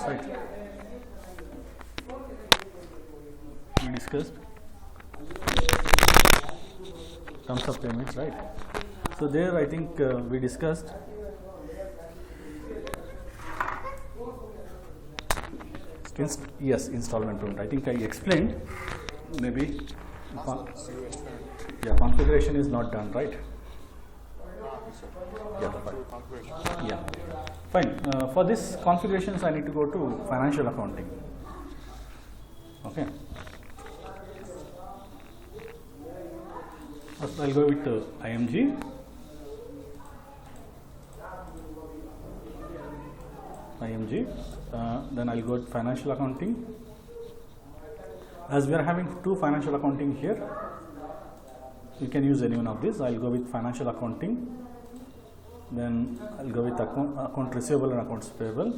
right? We discussed terms of payments, right? So there I think we discussed installment payment. I think I explained. Maybe configuration is not done, right? Yeah, fine. For this configurations, I need to go to financial accounting. Okay. First, I'll go with IMG. Then I'll go with financial accounting. As we are having two financial accounting here, you can use any one of these. I'll go with financial accounting. Then I'll go with account receivable and accounts payable.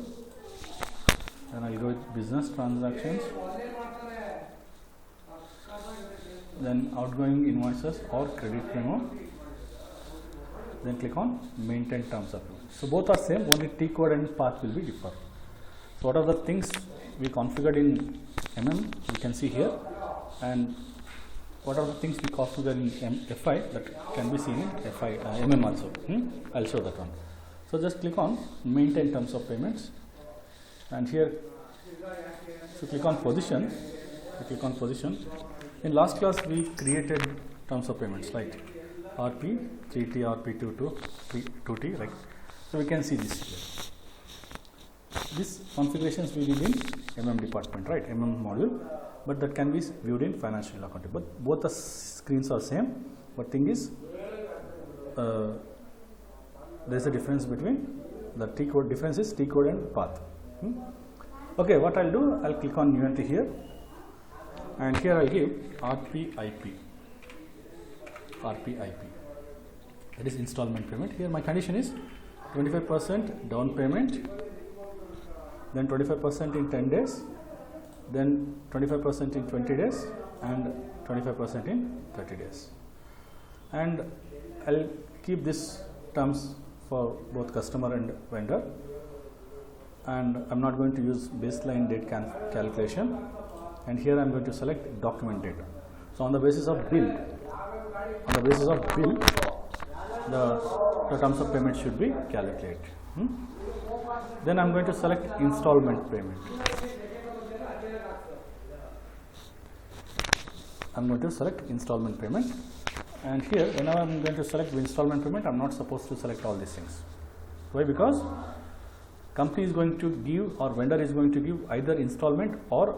Then I'll go with business transactions. Then outgoing invoices or credit memo. Then click on maintain terms of payment. So both are same, only T code and path will be different. So what are the things we configured in you can see here, and what are the things we configured in FI that can be seen in FI also. I'll show that one. So just click on maintain terms of payments, and here so click on position. In last class we created terms of payments, right? RP 3T, RP 2T, right? So we can see this here. These configurations we did in department, right? Module, but that can be viewed in financial accounting. But both the screens are same. But thing is, there is a difference between the T code. Difference is T code and path. Okay, what I'll do, I'll click on new entry here, and here I'll give RPIP. That is installment payment. Here my condition is 25% down payment, then 25% in 10 days, then 25% in 20 days, and 25% in 30 days. And I'll keep this terms for both customer and vendor, and I'm not going to use baseline date calculation, and here I'm going to select document date. So on the basis of bill, the terms of payment should be calculated. Then I'm going to select installment payment. And here, whenever I'm going to select installment payment, I'm not supposed to select all these things. Why? Because company is going to give, or vendor is going to give, either installment or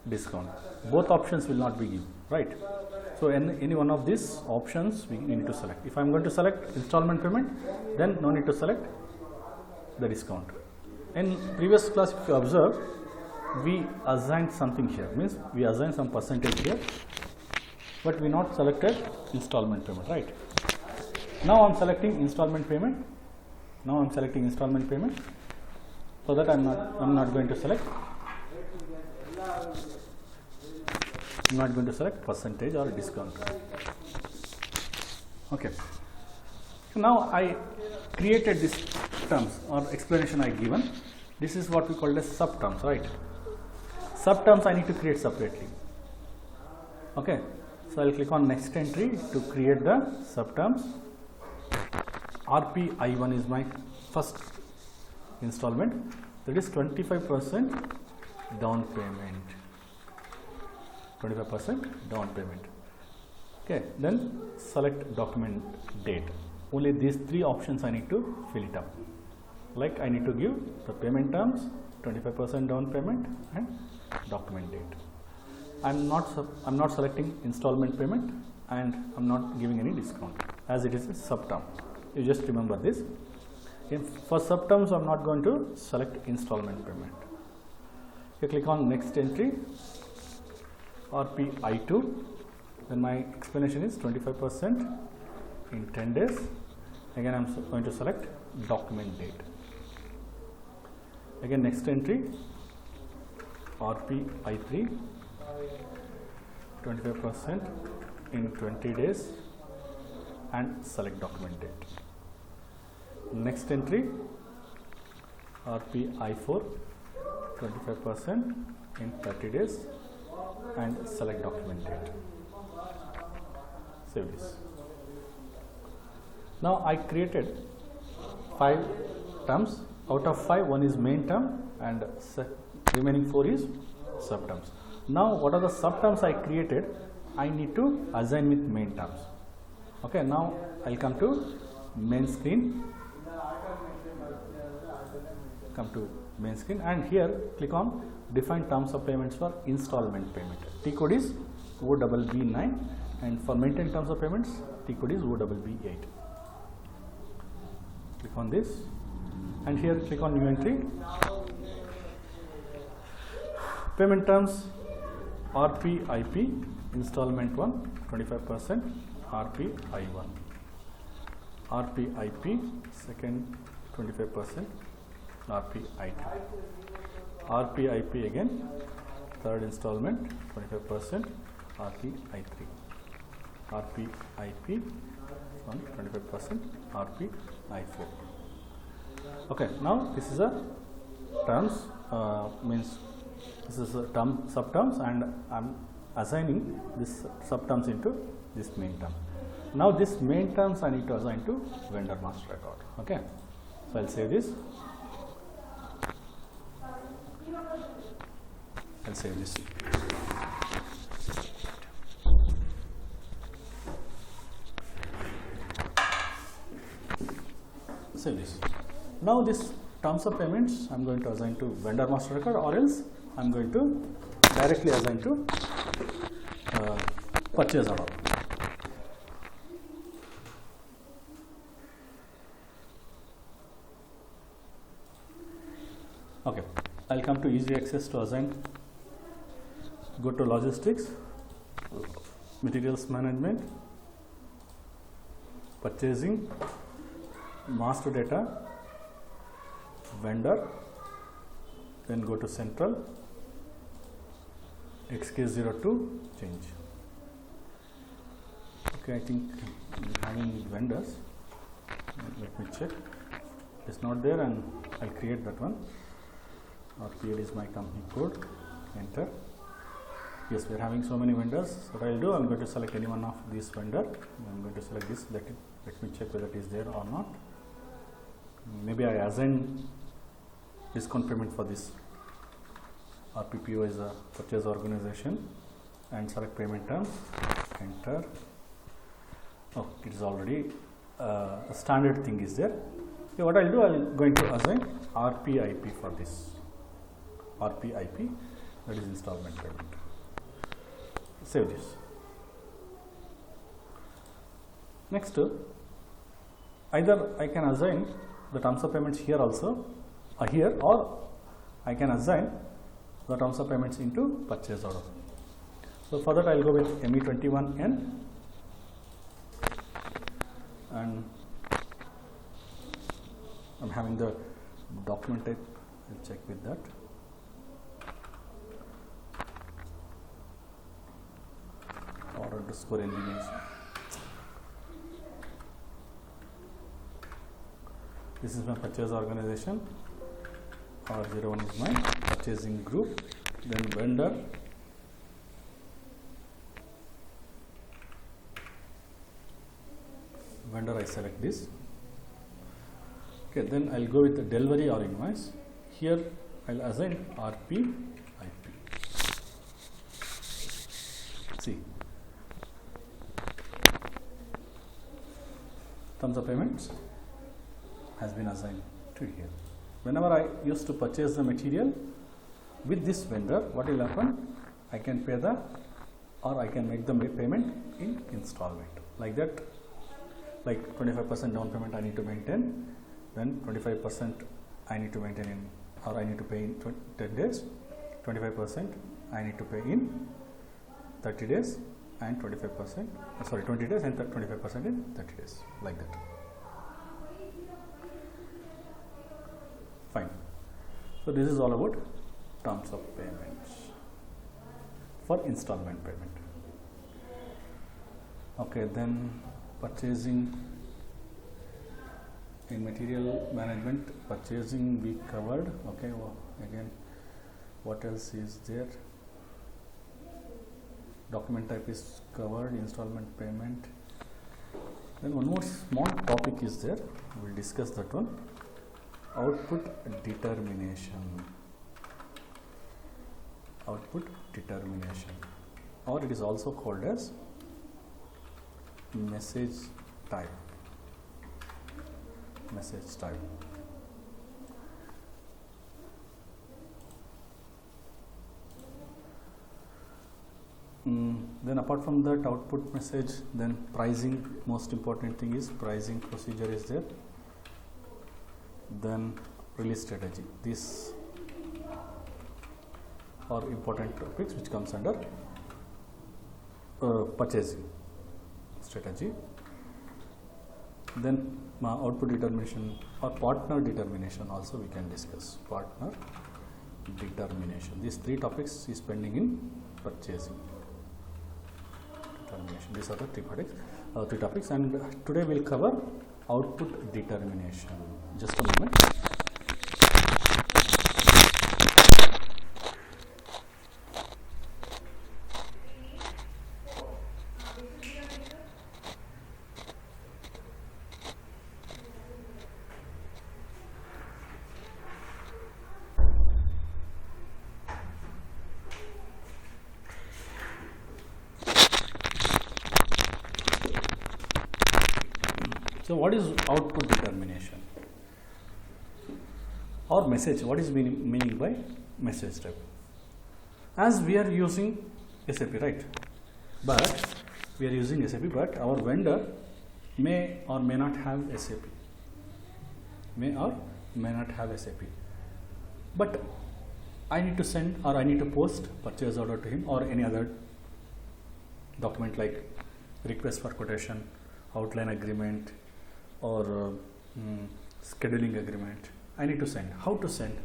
discount. Both options will not be given, right? So any one of these options we need to select. If I'm going to select installment payment, then no need to select the discount. In previous class, if you observe, we assigned something here, means we assigned some percentage here, but we not selected installment payment, right? Now I'm selecting installment payment. So that I'm not going to select. I'm not going to select percentage or discount. Okay. So now I created these terms or explanation I given. This is what we call as subterms, right? Subterms I need to create separately. Okay. So I'll click on next entry to create the subterms. RPI1 is my first installment. That is 25% down payment. 25% down payment. Okay, then select document date. Only these three options I need to fill it up. Like I need to give the payment terms, 25% down payment, and document date. I'm not selecting installment payment, and I'm not giving any discount, as it is a subterm. You just remember this. For subterms, I'm not going to select installment payment. You click on next entry. RPI2, then my explanation is 25% in 10 days. Again, I'm going to select document date. Again, next entry, RPI3, 25% in 20 days, and select document date. Next entry, RPI4, 25% in 30 days and select document date. Save this. Now I created 5 terms. Out of 5, 1 is main term and remaining 4 is subterms. Now what are the subterms I created? I need to assign with main terms. Okay, now I'll come to main screen. Come to main screen and here click on define terms of payments for installment payment. T code is OBB9 and for maintain terms of payments T code is OBB8. Click on this and here click on new entry. Payment terms RPIP installment 1 25% RPI1, RPIP second 25% RPI2, RPIP again third installment 25% RPI3, RPIP 25% RPI4. Okay, now this is a terms means this is a term subterms and I am assigning this subterms into this main term. Now this main terms I need to assign to vendor master record. Okay, so I'll save this. I'll save this. Save this. Now this terms of payments I'm going to assign to vendor master record, or else I'm going to directly assign to purchase order. Okay, I'll come to easy access to assign. Go to logistics, materials management, purchasing, master data, vendor, then go to central, XK02 change. Okay, I think having vendors, let me check. It's not there and I'll create that one. RPL is my company code, enter. Yes, we are having so many vendors. What I will do, I am going to select any one of these vendor. I am going to select this. Let me check whether it is there or not. Maybe I assign discount payment for this. RPPO is a purchase organization and select payment terms. Enter. Oh, it is already a standard thing is there. Okay, what I will do, I am going to assign RPIP for this. RPIP, that is installment payment. Save this. Next, either I can assign the terms of payments here also, here, or I can assign the terms of payments into purchase order. So for that I will go with ME21N and I am having the document type. I will check with that. Order underscore NBS. This is my purchase organization. R01 is my purchasing group. Then vendor. Vendor, I select this. Okay, then I'll go with the delivery or invoice. Here I'll assign RPIP. See. Terms of payments has been assigned to here. Whenever I used to purchase the material with this vendor, what will happen? I can pay the, or I can make the payment in installment. Like that, like 25% down payment I need to maintain, then 25% I need to maintain in, or I need to pay in 10 days, 25% I need to pay in 30 days, and 25%, sorry, 20 days and 25% in 30 days, like that. Fine. So this is all about terms of payments for installment payment. Okay, then purchasing in material management, purchasing we covered. Okay, well, again What else is there? Document type is covered, installment payment. Then one more small topic is there, we will discuss that one. Output determination. Output determination, or it is also called as message type. Message type. Then apart from that output message, then pricing, most important thing is pricing procedure is there. Then release strategy. These are important topics which comes under purchasing strategy. Then output determination or partner determination also we can discuss. Partner determination. These three topics is pending in purchasing determination. These are the three topics, and today we'll cover output determination. Just a moment. So what is output determination or message? What is meaning by message type? As we are using SAP, right? But we are using SAP, but our vendor may or may not have SAP. May or may not have SAP. But I need to send or I need to post purchase order to him or any other document like request for quotation, outline agreement, or scheduling agreement. I need to send. How to send?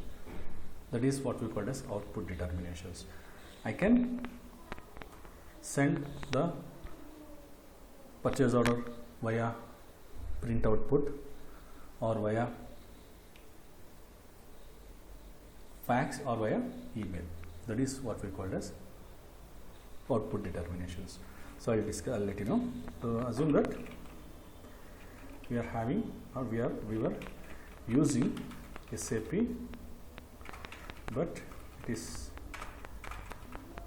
That is what we call as output determinations. I can send the purchase order via print output or via fax or via email. That is what we call as output determinations. So I'll let you know. So assume that we are having or we were using SAP, but it is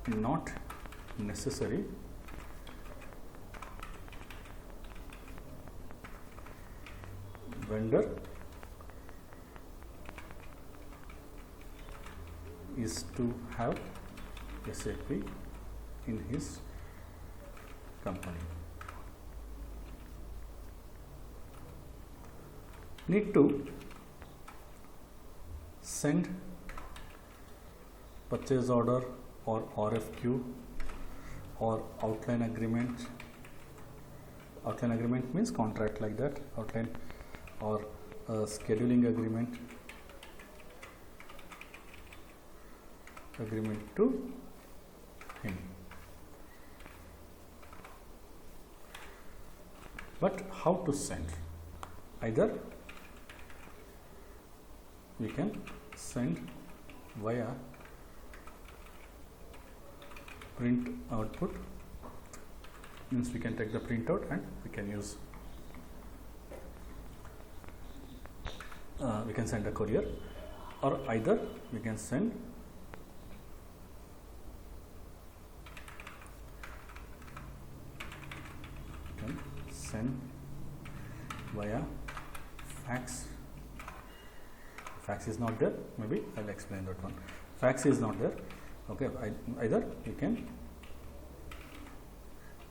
not necessary vendor is to have SAP in his company. Need to send purchase order or RFQ or outline agreement. Outline agreement means contract like that, outline, or scheduling agreement to him. But how to send? Either we can send via print output, means we can take the printout and we can use we can send a courier, or either we can send via fax. Fax is not there, maybe I'll explain that one. Fax is not there. Okay, either you can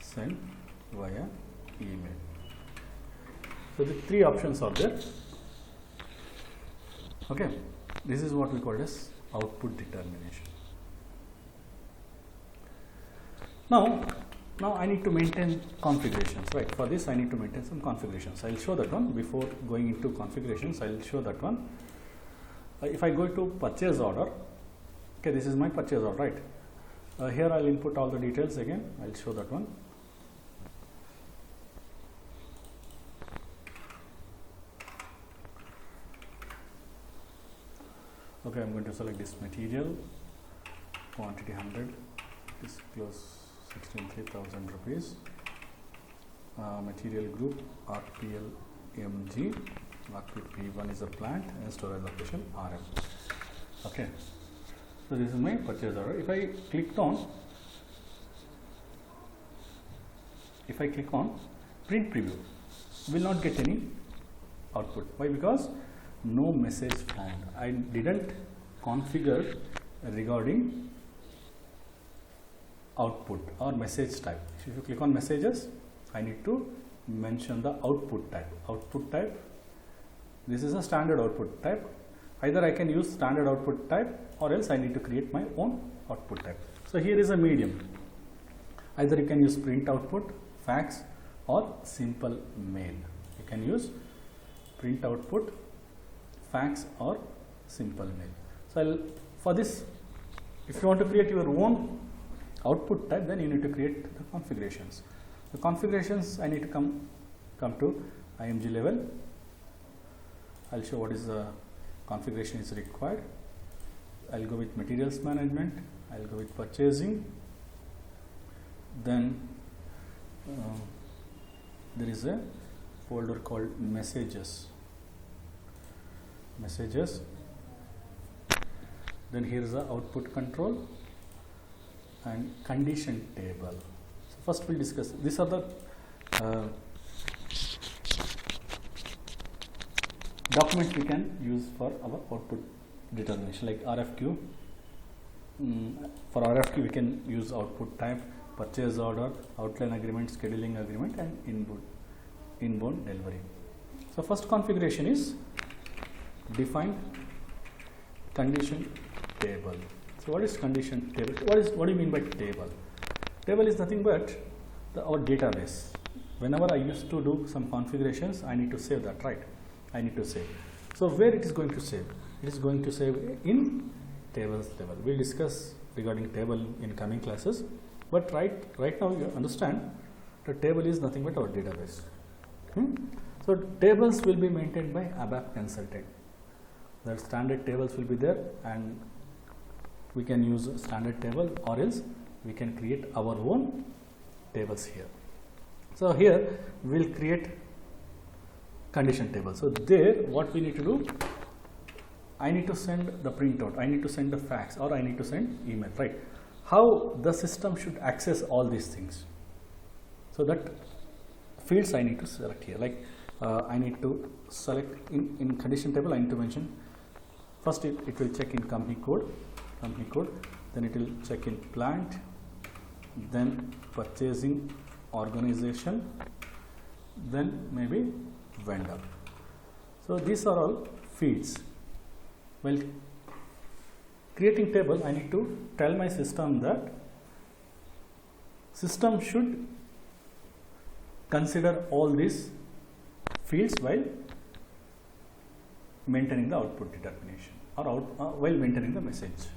send via email. So the three options are there. Okay, this is what we call as output determination. Now I need to maintain configurations, right? For this I need to maintain some configurations. I will show that one. Before going into configurations, I will show that one. If I go to purchase order, okay, this is my purchase order, right? Here I will input all the details again. I will show that one. Okay, I am going to select this material. quantity 100, disclose 63,000 rupees, material group RPL MG, RPP1 is a plant and storage location RM. Okay, so this is my purchase order. If I click on print preview, will not get any output. Why? Because no message found. I didn't configure regarding output or message type. If you click on messages, I need to mention the output type. Output type, this is a standard output type. Either I can use standard output type or else I need to create my own output type. So here is a medium. Either you can use print output, fax or simple mail. You can use print output, fax or simple mail. So for this, if you want to create your own output type, then you need to create the configurations. The configurations, I need to come to IMG level. I'll show what is the configuration is required. I'll go with materials management. I'll go with purchasing. Then there is a folder called messages. Then here is the output control and condition table. So first we'll discuss. These are the documents we can use for our output determination, like RFQ. For RFQ we can use output type, purchase order, outline agreement, scheduling agreement and inbound delivery. So first configuration is define condition table. So what is condition table? What do you mean by table? Table is nothing but our database. Whenever I used to do some configurations, I need to save that, right? I need to save. So where it is going to save? It is going to save in tables level. We'll discuss regarding table in coming classes. But right now you understand the table is nothing but our database. So tables will be maintained by ABAP consultant. The standard tables will be there and we can use standard table or else we can create our own tables here. So here we will create condition table. So there what we need to do, I need to send the printout, I need to send the fax or I need to send email, right? How the system should access all these things. So that fields I need to select here, like I need to select in condition table. I need to mention first it will check in company code, then it will check in plant, then purchasing organization, then maybe vendor. So these are all fields. Well, creating table, I need to tell my system that system should consider all these fields while maintaining the output determination or while maintaining the messages.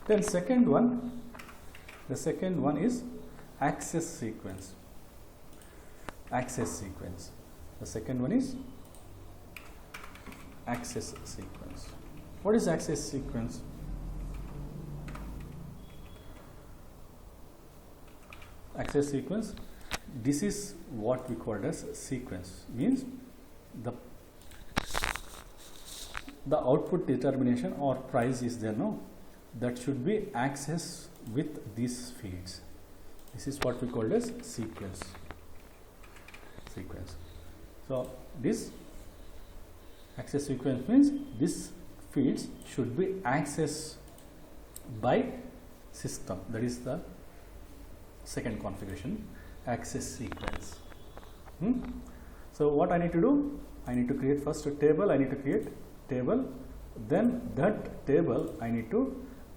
Then the second one is access sequence. The second one is access sequence. What is access sequence? Access sequence, this is what we call as sequence. Means the output determination or price is there, no? That should be accessed with these fields. This is what we call as sequence. So this access sequence means this fields should be accessed by system. That is the second configuration, access sequence. So what I need to do? I need to create first a table. I need to create table. Then that table I need to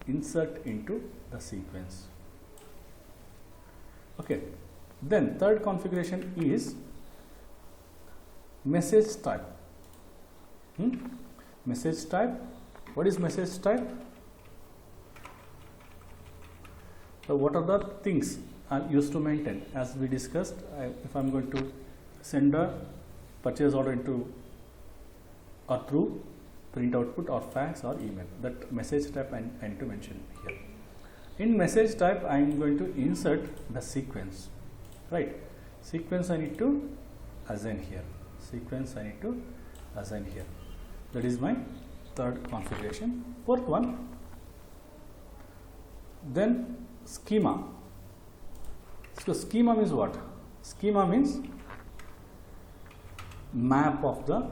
insert into the sequence. Okay. Then third configuration is message type. Message type. What is message type? So what are the things I used to maintain? As we discussed, if I am going to send a purchase order into or through print output or fax or email. That message type I need to mention here. In message type I am going to insert the sequence, right? Sequence I need to assign here. Sequence I need to assign here. That is my third configuration. Fourth one, then schema. So schema means what? Schema means map of the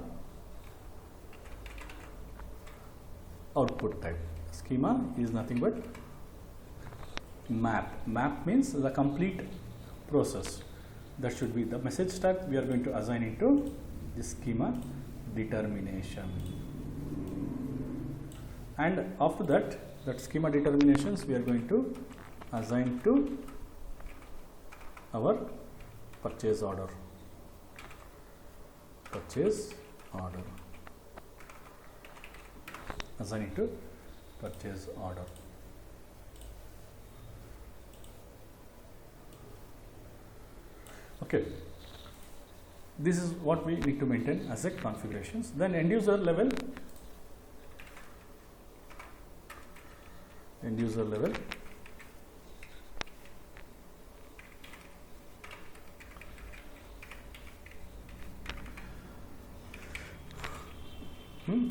output type. Schema is nothing but map. Map means the complete process. That should be the message type we are going to assign into the schema determination. And after that schema determinations we are going to assign to our purchase order. Purchase order. Assign it to purchase order. Okay. This is what we need to maintain as a configurations. Then end user level. End user level.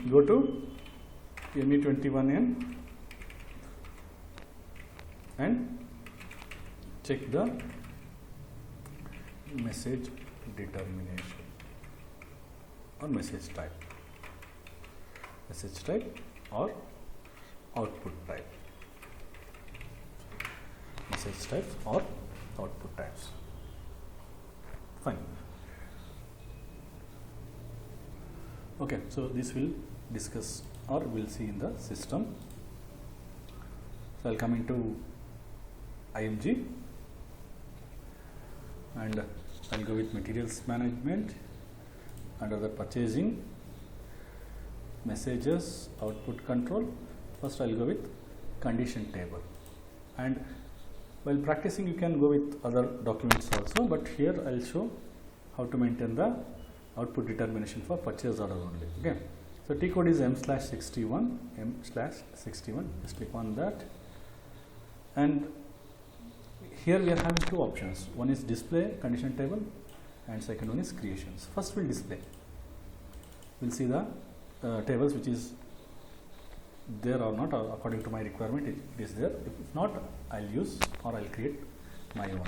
Go to ME21N and check the message determination or message type or output type, message types or output types. Fine. Okay, so this will discuss or we'll see in the system. So I'll come into IMG and I'll go with materials management. Under the purchasing, messages, output control. First I'll go with condition table, and while practicing you can go with other documents also, but here I'll show how to maintain the output determination for purchase order only. Okay, so T code is M/61, just click on that, and here we are having two options. One is display condition table and second one is creations. First we'll display. We'll see the tables which is there or not, or according to my requirement it is there. If not, I'll use or I'll create my own.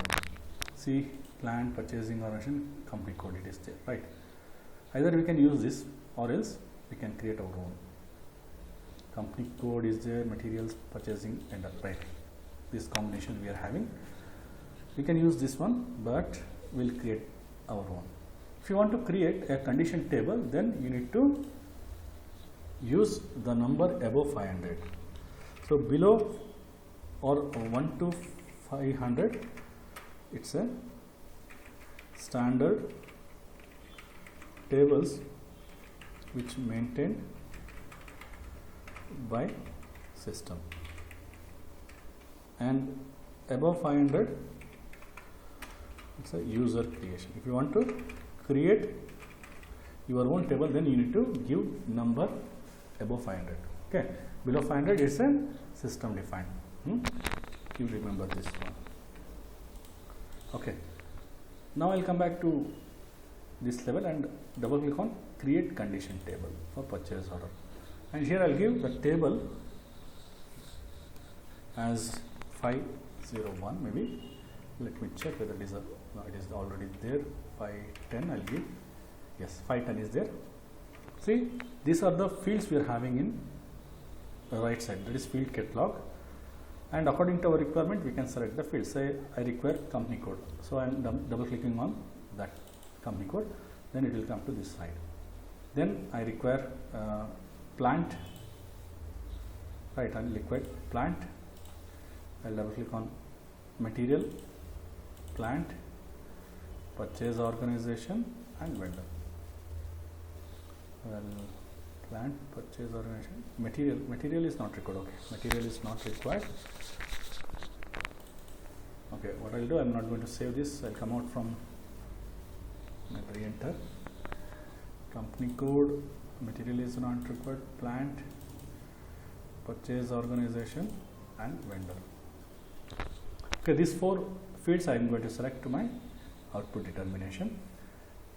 See, plant, purchasing, organization, company code, it is there, right? Either we can use this or else we can create our own. Company code is there, materials, purchasing, and right. This combination we are having. We can use this one, but we'll create our own. If you want to create a condition table, then you need to use the number above 500. So below or 1 to 500, it's a standard tables which maintained by system, and above 500 it's a user creation. If you want to create your own table, then you need to give number above 500. Okay, below 500 is a system defined. You remember this one. Okay, now I'll come back to this level and double click on create condition table for purchase order, and here I'll give the table as 501 maybe. Let me check whether it is no, it is already there. 510 I'll give. Yes, 510 is there. See, these are the fields we are having in the right side, that is field catalog, and according to our requirement we can select the field. Say I require company code, so I am double clicking on that company code, then it will come to this side. Then I require plant, right? I require plant. I'll double click on material, plant, purchase organization, and vendor. Well, plant, purchase organization, material is not required. Okay, material is not required. Okay, what I'll do, I'm not going to save this. I'll come out from re-enter. Company code, material is not required, plant, purchase organization and vendor. Okay, these 4 fields I am going to select to my output determination.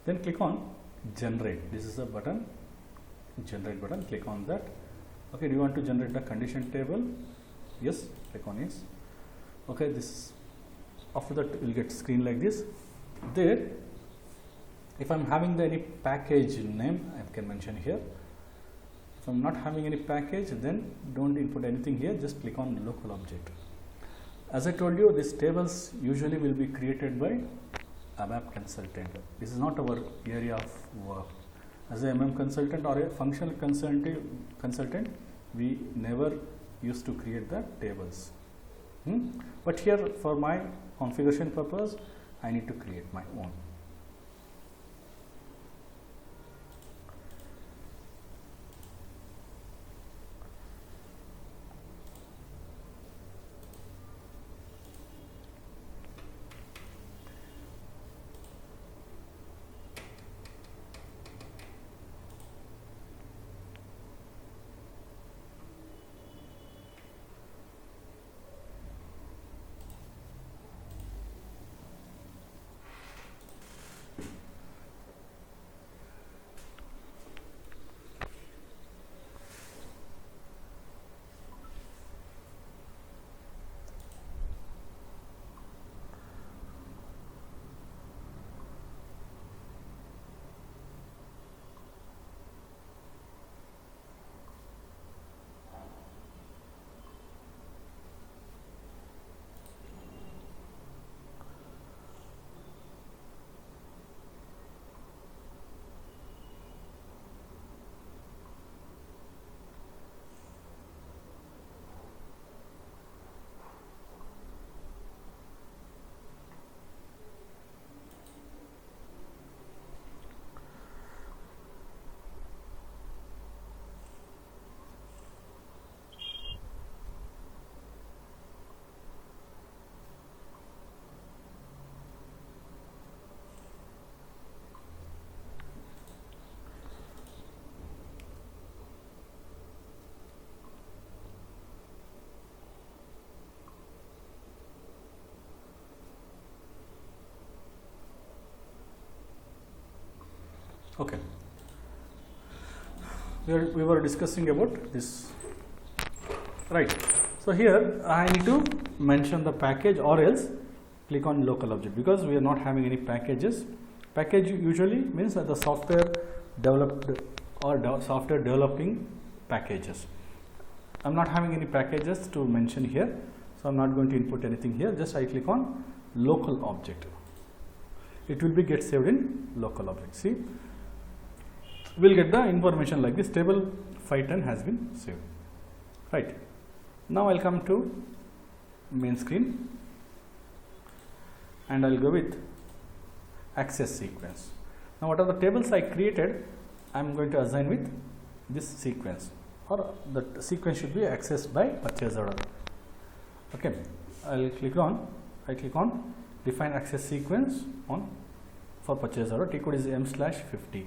Then click on generate. This is a button, generate button. Click on that. Okay, do you want to generate the condition table? Yes, click on yes. Okay, this after that you will get screen like this. There, if I am having any package name, I can mention here. If I am not having any package, then don't input anything here, just click on local object. As I told you, these tables usually will be created by ABAP consultant. This is not our area of work. As a MM consultant or a functional consultant, we never used to create the tables. But here, for my configuration purpose, I need to create my own. Okay, we were discussing about this, right? So here I need to mention the package, or else click on local object, because we are not having any packages. Package usually means that the software developed or software developing packages. I am not having any packages to mention here, so I am not going to input anything here. Just I click on local object. It will be get saved in local object. See, we will get the information like this. Table 510 has been saved. Right. Now I will come to main screen and I will go with access sequence. Now what are the tables I created? I am going to assign with this sequence, or the sequence should be accessed by purchase order. Okay, I will click on define access sequence on for purchase order. T code is M/50.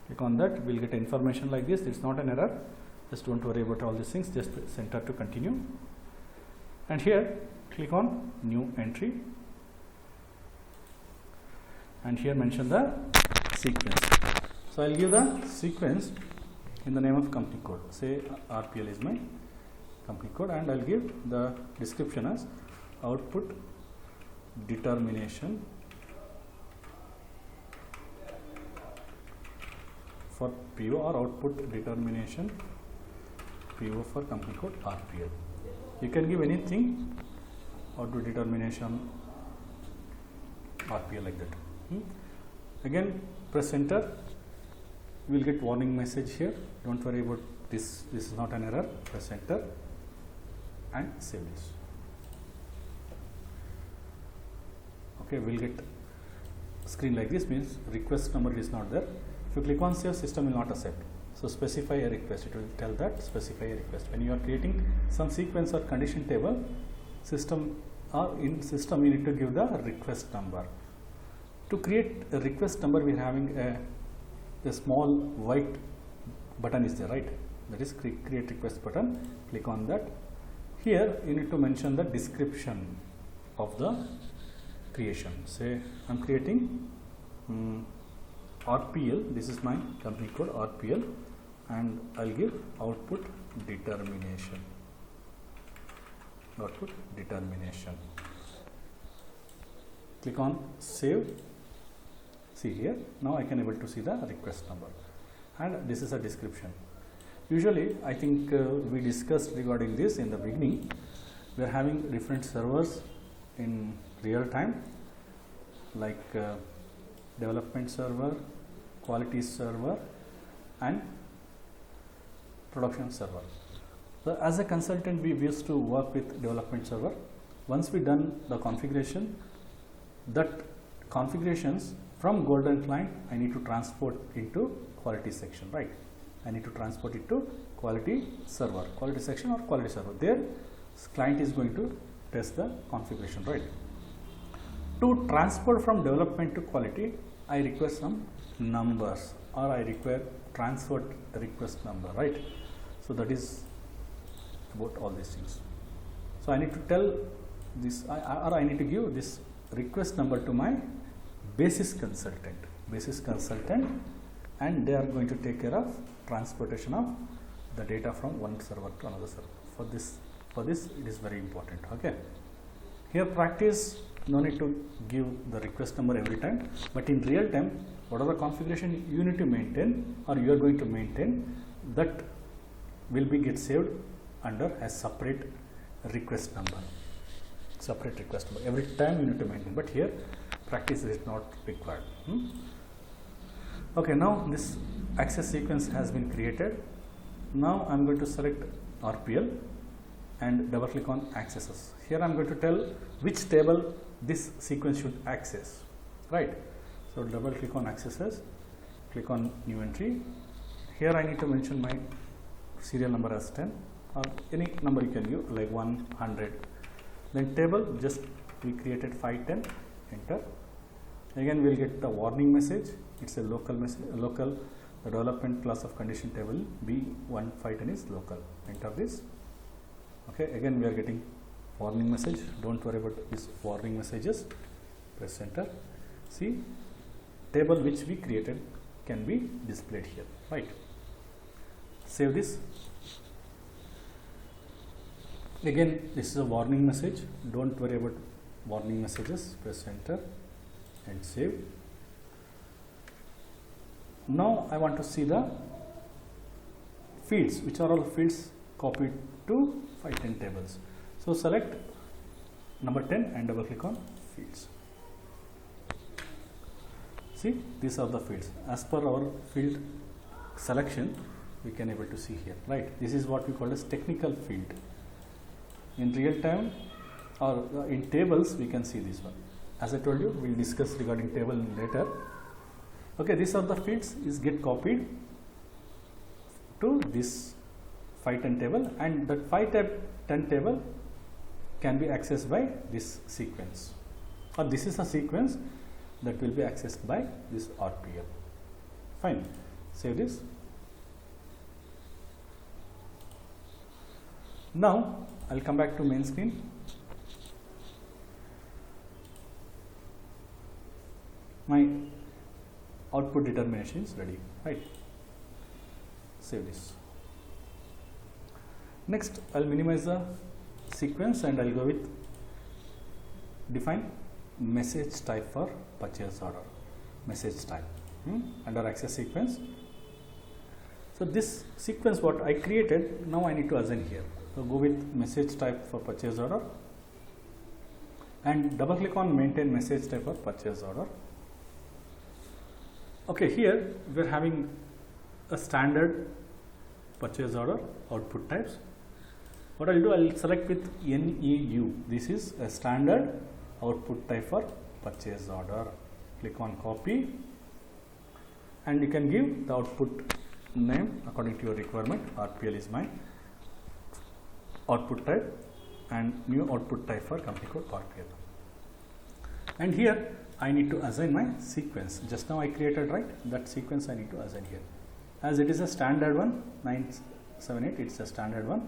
Click on that, we will get information like this. It is not an error, just don't worry about all these things, just enter to continue. And here click on new entry, and here mention the sequence. So I will give the sequence in the name of company code. Say RPL is my company code, and I will give the description as output determination for PO, or output determination PO for company code RPL. You can give anything, output determination RPL, like that. Again press enter, you will get warning message here. Don't worry about this, this is not an error. Press enter and save this. Okay, we will get screen like this, means request number is not there. If you click on save, system will not accept. So specify a request, it will tell that specify a request. When you are creating some sequence or condition table, in system you need to give the request number. To create a request number, we are having a a small white button is there, right? That is create request button. Click on that. Here you need to mention the description of the creation. Say I am creating RPL. This is my company code RPL, and I'll give output determination. Output determination. Click on save. See here, now I can able to see the request number, and this is a description. Usually I think we discussed regarding this in the beginning. We are having different servers in real time, like development server, quality server, and production server. So as a consultant, we used to work with development server. Once we done the configuration, that configurations from golden client I need to transport into quality section, right? I need to transport it to quality server, quality section or quality server. There client is going to test the configuration, right? To transport from development to quality, I request some numbers, or I require transfer request number, right? So that is about all these things. So I need to tell this, or I need to give this request number to my basis consultant, and they are going to take care of transportation of the data from one server to another server. For this it is very important. Okay, here practice, no need to give the request number every time, but in real time, whatever configuration you need to maintain or you are going to maintain, that will be get saved under a separate request number. Every time you need to maintain, but here practice is not required. Okay, now this access sequence has been created. Now I am going to select RPL and double click on accesses. Here I am going to tell which table this sequence should access, right? So double click on accesses, click on new entry. Here I need to mention my serial number as 10, or any number you can give, like 100. Then table, just we created 510, enter. Again we will get the warning message. It's a local message, the development class of condition table B1510 is local. Enter this. Okay, again we are getting warning message. Don't worry about these warning messages. Press enter. See, table which we created can be displayed here, right? Save this. Again, this is a warning message. Don't worry about warning messages. Press enter and save. Now I want to see the fields, which are all fields copied to 510 tables. So select number 10 and double click on fields. See, these are the fields. As per our field selection, we can able to see here, right? This is what we call as technical field. In real time or in tables, we can see this one. As I told you, we will discuss regarding table later. Okay, these are the fields is get copied to this 510 table, and that 510 table can be accessed by this sequence, or this is a sequence that will be accessed by this RPL. Fine, save this. Now I will come back to main screen. My output determination is ready, right? Save this. Next, I will minimize the sequence and I will go with define message type for purchase order. Message type under access sequence. So this sequence what I created, now I need to assign here. So go with message type for purchase order and double click on maintain message type for purchase order. Okay, here we are having a standard purchase order output types. What I will do, I will select with NEU. This is a standard output type for purchase order. Click on copy and you can give the output name according to your requirement. RPL is my output type and new output type for company code RPL. And here I need to assign my sequence. Just now I created, right? That sequence I need to assign here. As it is a standard one, 978, it's a standard one.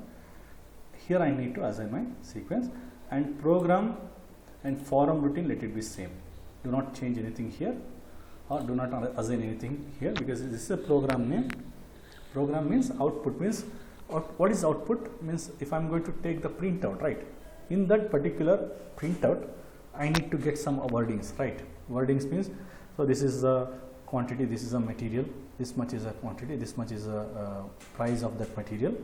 Here I need to assign my sequence, and program and forum routine, let it be same. Do not change anything here, or do not assign anything here, because this is a program name. Program means output, means what is output? Means if I am going to take the printout, right? In that particular printout, I need to get some wordings, right? Wordings means, so this is the quantity, this is a material, this much is a quantity, this much is a price of that material,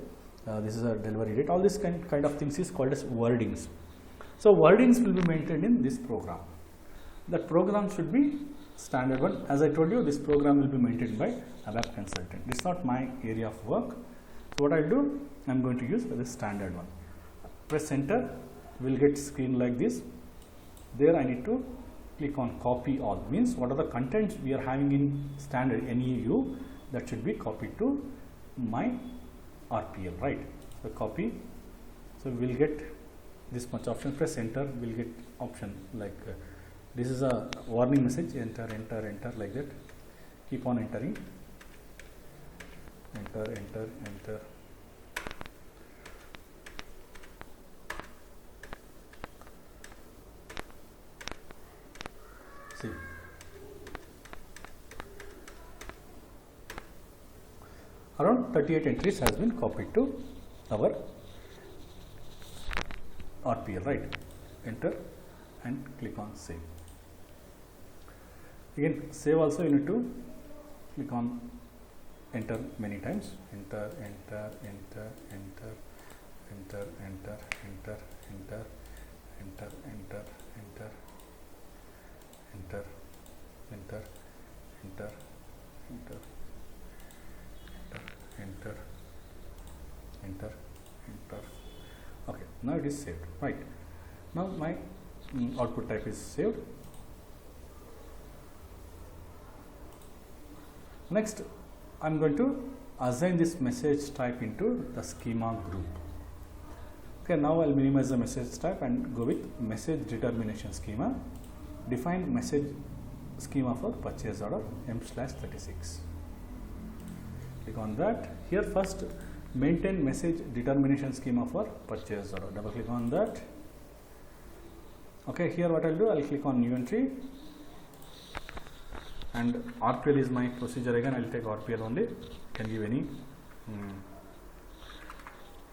this is a delivery date. All this kind of things is called as wordings. So wordings will be maintained in this program. That program should be standard one. As I told you, this program will be maintained by ABAP consultant. It's not my area of work. So what I'll do, I'm going to use this standard one. Press enter, we'll get screen like this. There I need to click on copy all, means what are the contents we are having in standard NEU, that should be copied to my RPL, right? So copy, so we'll get this much option. Press enter, we'll get option like this is a warning message, enter, enter, enter, like that. Keep on entering, enter, enter, enter. See, around 38 entries has been copied to our RPL, right? Enter and click on save. Again, save also you need to click on enter many times. Enter, enter, enter, enter, enter, enter, enter, enter, enter, enter, enter, enter, enter, enter, enter, enter, enter, enter. Okay, now it is saved, right? Now my output type is saved. Next, I am going to assign this message type into the schema group. Okay, now I will minimize the message type and go with message determination schema. Define message schema for purchase order M/36. Click on that. Here first maintain message determination schema for purchase order. Double click on that. Okay, here what I'll do, I'll click on new entry, and RPL is my procedure. Again, I'll take RPL only. Can give any.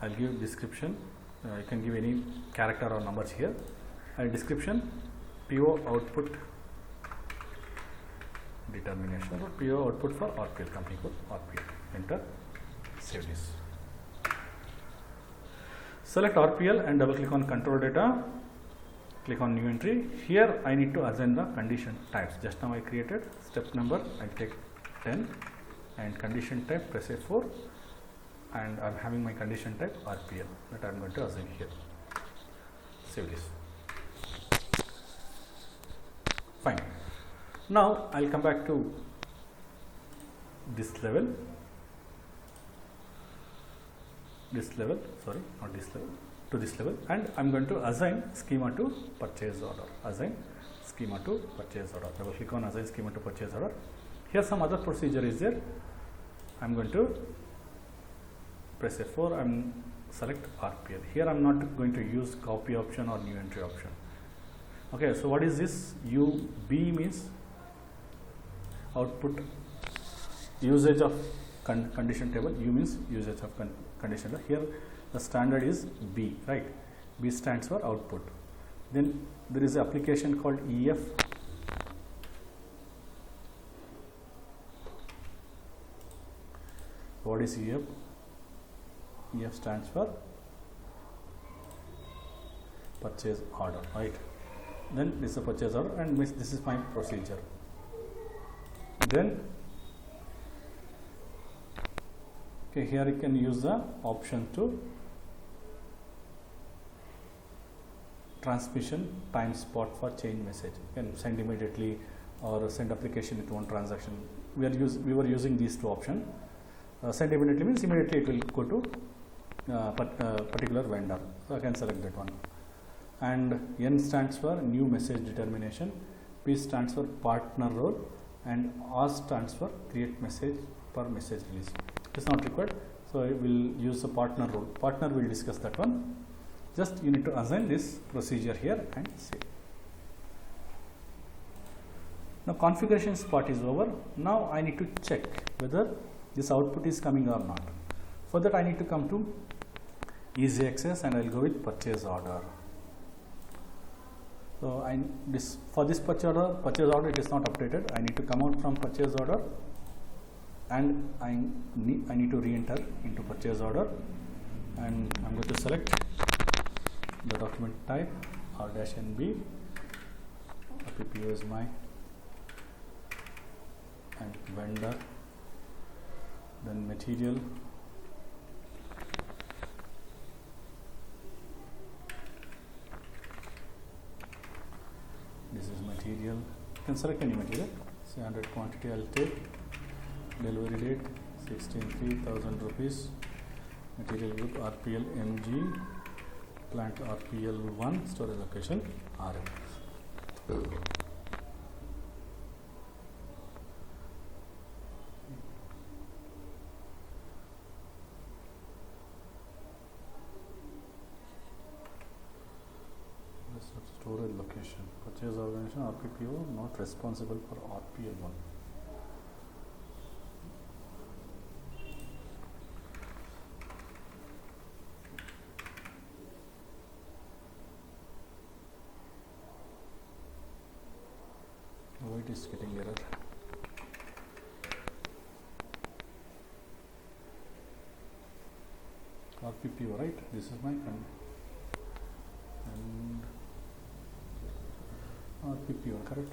I'll give description. You can give any character or numbers here. Description. PO output determination, or PO output for RPL, company code RPL. Enter, save this. Select RPL and double click on control data. Click on new entry. Here I need to assign the condition types. Just now I created step number, I take 10, and condition type press F4, and I'm having my condition type RPL that I'm going to assign here. Save this. Fine. Now I'll come back to this level. Sorry, not this level, to this level, and I'm going to assign schema to purchase order. Assign schema to purchase order. Double click on assign schema to purchase order. Here some other procedure is there. I'm going to press F4 and select RPL. Here I'm not going to use copy option or new entry option. Okay, so what is this? UB means output usage of condition table. U means usage of condition table. Here the standard is B, right? B stands for output. Then there is an application called EF. What is EF? EF stands for purchase order, right? Then this is a purchase order, and this is my procedure. Then okay, here you can use the option to transmission time spot for change message. You can send immediately or send application with one transaction. We were using these two options. Send immediately means immediately it will go to particular vendor. So I can select that one. And N stands for new message determination. P stands for partner role, and R stands for create message per message release. It's not required, so I will use the partner role. Partner will discuss that one. Just you need to assign this procedure here and save. Now configurations part is over. Now I need to check whether this output is coming or not. For that I need to come to easy access and I will go with purchase order. So for this purchase order it is not updated. I need to come out from purchase order and I need to re-enter into purchase order, and I'm going to select the document type R-NB, PPO is my, and vendor, then material, this is material. You can select any material, say 100 quantity I'll take, delivery date 16,000 rupees, material group RPL MG, plant RPL1, storage location RM. Storage location, purchase organization RPPO not responsible for RPL1. Why it is getting error? RPPO, right? This is my and RPPO, correct?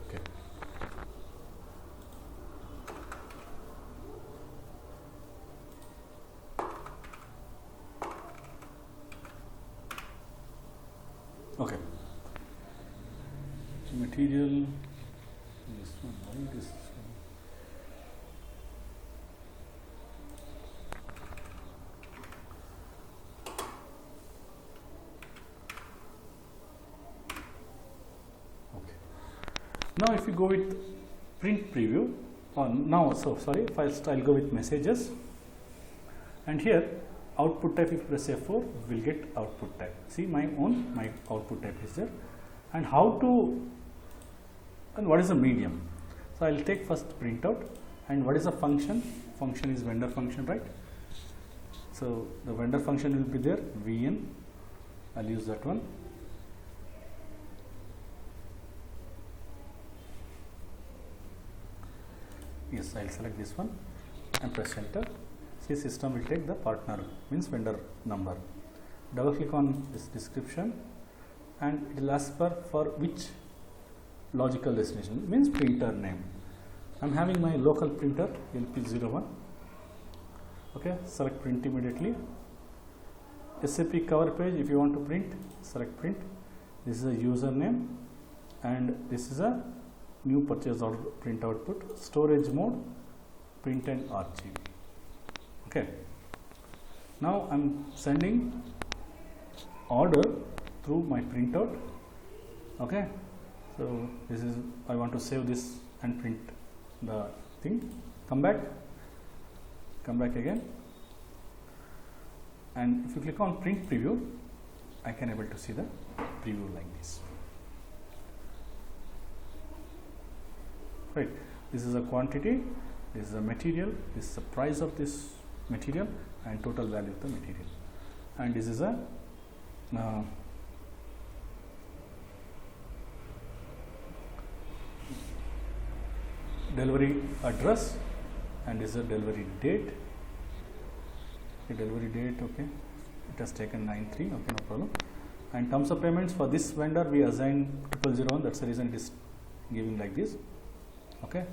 Okay. Okay. Material. This one. Why this? Now if you go with print preview, first I'll go with messages, and here output type, if you press F4 will get output type. See my output type is there, and what is the medium. So I'll take first printout, and what is the function? Function is vendor function, right? So the vendor function will be there, VN, I'll use that one. Yes, I'll select this one and press enter. See, system will take the partner, means vendor number. Double click on this description and it will ask for which logical destination, means printer name. I'm having my local printer LP01. Okay, select print immediately. SAP cover page, if you want to print, select print. This is a username and this is a new purchase order print output. Storage mode, print and RGB. Okay. Now I'm sending order through my printout. Okay. So this is, I want to save this and print the thing. Come back again. And if you click on print preview, I can able to see the preview like this. Right, this is a quantity, this is a material, this is the price of this material and total value of the material, and this is a delivery address, and this is a delivery date. Delivery date, okay, it has taken 9/3, okay, no problem. And terms of payments, for this vendor we assign 0001, that's the reason it is giving like this. Okay,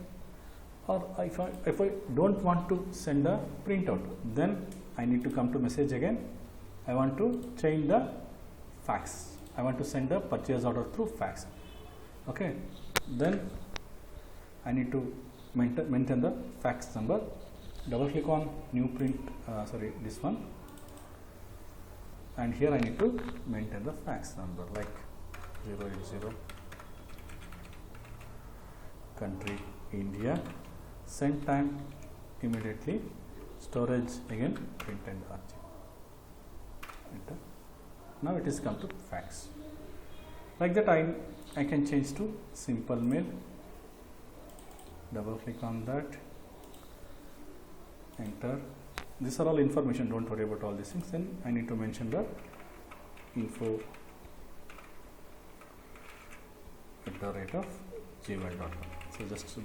or if I don't want to send a printout, then I need to come to message again. I want to change the fax. I want to send a purchase order through fax. Okay, then I need to maintain the fax number. Double click on new print, this one, and here I need to maintain the fax number like 080, country India, send time immediately, storage again print and archive. Enter. Now it is come to fax. Like that I can change to simple mail. Double click on that, enter. These are all information, don't worry about all these things. Then I need to mention the info @gmail.com. So just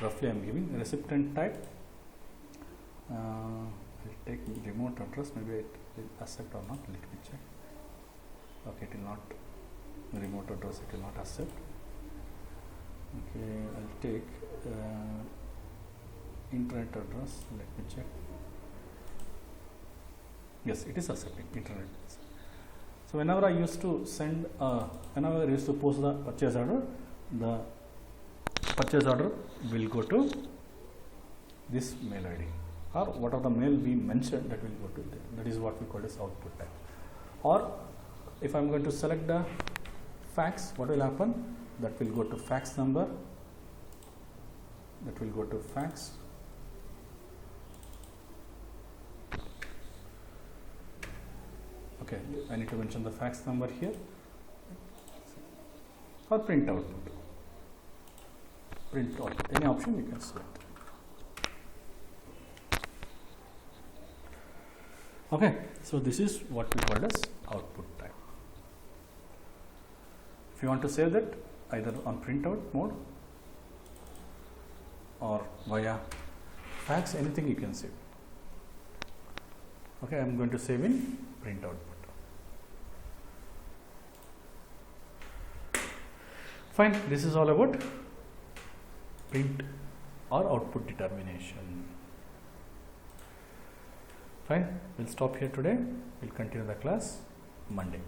roughly I am giving recipient type. I'll take remote address, maybe it will accept or not, let me check. Okay, it will not, remote address it will not accept. Okay, I'll take internet address, let me check. Yes, it is accepting internet. So whenever I used to send, whenever I used to post the purchase order will go to this mail ID, or whatever the mail we mentioned, that will go to there. That is what we call as output type. Or if I am going to select the fax, what will happen? That will go to fax number, that will go to fax. Okay, I need to mention the fax number here, or print output. Print output, any option you can select. Okay, so this is what we call as output type. If you want to save that either on printout mode or via fax, anything you can save. Okay, I am going to save in print output. Fine, this is all about print or output determination. Fine, we'll stop here today. We'll continue the class Monday.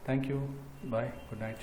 Thank you. Bye. Good night.